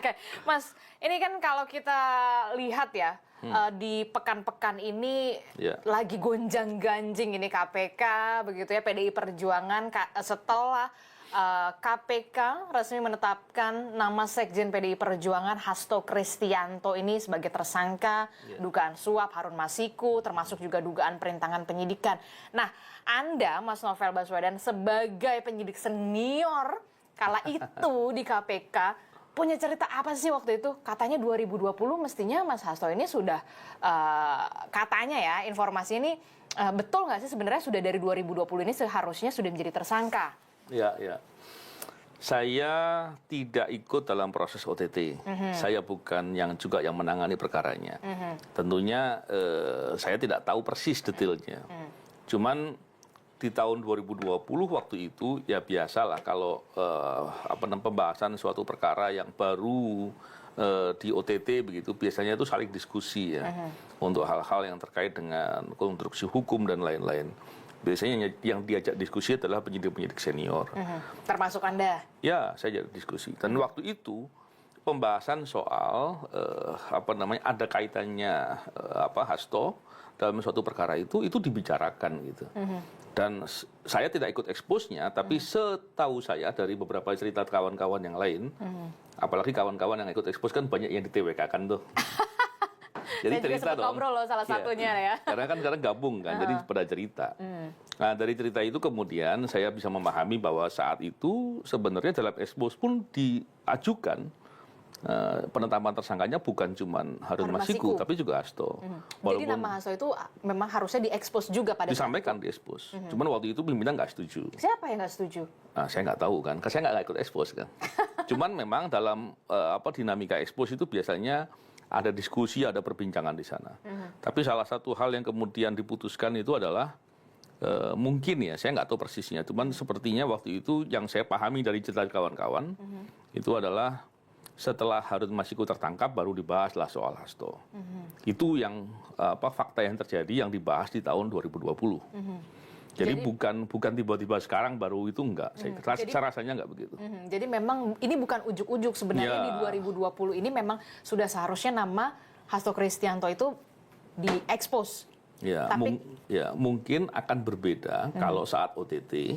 Oke, Mas, ini kan kalau kita lihat ya, di pekan-pekan ini lagi gonjang-ganjing ini KPK, begitu ya, PDI Perjuangan setelah KPK resmi menetapkan nama Sekjen PDI Perjuangan Hasto Kristianto ini sebagai tersangka dugaan suap Harun Masiku, termasuk juga dugaan perintangan penyidikan. Nah, Anda, Mas Novel Baswedan, sebagai penyidik senior kala itu di KPK, punya cerita apa sih waktu itu? Katanya 2020 mestinya Mas Hasto ini sudah, katanya ya, informasi ini betul nggak sih sebenarnya sudah dari 2020 ini seharusnya sudah menjadi tersangka? Ya. Saya tidak ikut dalam proses OTT. Saya bukan yang menangani perkaranya. Tentunya saya tidak tahu persis detailnya. Cuman di tahun 2020 waktu itu ya biasalah kalau pembahasan suatu perkara yang baru di OTT begitu biasanya itu saling diskusi ya untuk hal-hal yang terkait dengan konstruksi hukum dan lain-lain. Biasanya yang diajak diskusi adalah penyidik-penyidik senior. Termasuk Anda? Ya, saya ajak diskusi. Dan waktu itu pembahasan soal ada kaitannya Hasto dalam suatu perkara itu dibicarakan gitu. Dan saya tidak ikut expose-nya, tapi setahu saya dari beberapa cerita kawan-kawan yang lain, apalagi kawan-kawan yang ikut expose kan banyak yang di-TWK-kan tuh. Jadi saya cerita juga ngobrol loh salah satunya ya. Karena kan sekarang gabung kan, jadi pada cerita. Nah dari cerita itu kemudian saya bisa memahami bahwa saat itu sebenarnya dalam expose pun diajukan penetapan tersangkanya bukan cuma Harun Masiku, tapi juga Hasto. Jadi nama Hasto itu memang harusnya diekspos juga pada disampaikan diekspos. Cuman waktu itu pimpinan nggak setuju. Siapa yang nggak setuju? Nah, saya nggak tahu kan, saya nggak ikut ekspos kan. Cuman memang dalam dinamika ekspos itu biasanya ada diskusi, ada perbincangan di sana. Tapi salah satu hal yang kemudian diputuskan itu adalah mungkin ya, saya nggak tahu persisnya. Cuman sepertinya waktu itu yang saya pahami dari cerita kawan-kawan itu adalah setelah Harun Masiku tertangkap baru dibahaslah soal Hasto. Itu yang fakta yang terjadi yang dibahas di tahun 2020. Jadi bukan tiba-tiba sekarang baru itu enggak. Saya rasanya enggak begitu. Jadi memang ini bukan ujuk-ujuk sebenarnya di 2020 ini memang sudah seharusnya nama Hasto Kristianto itu diekspos. Ya, mungkin akan berbeda kalau saat OTT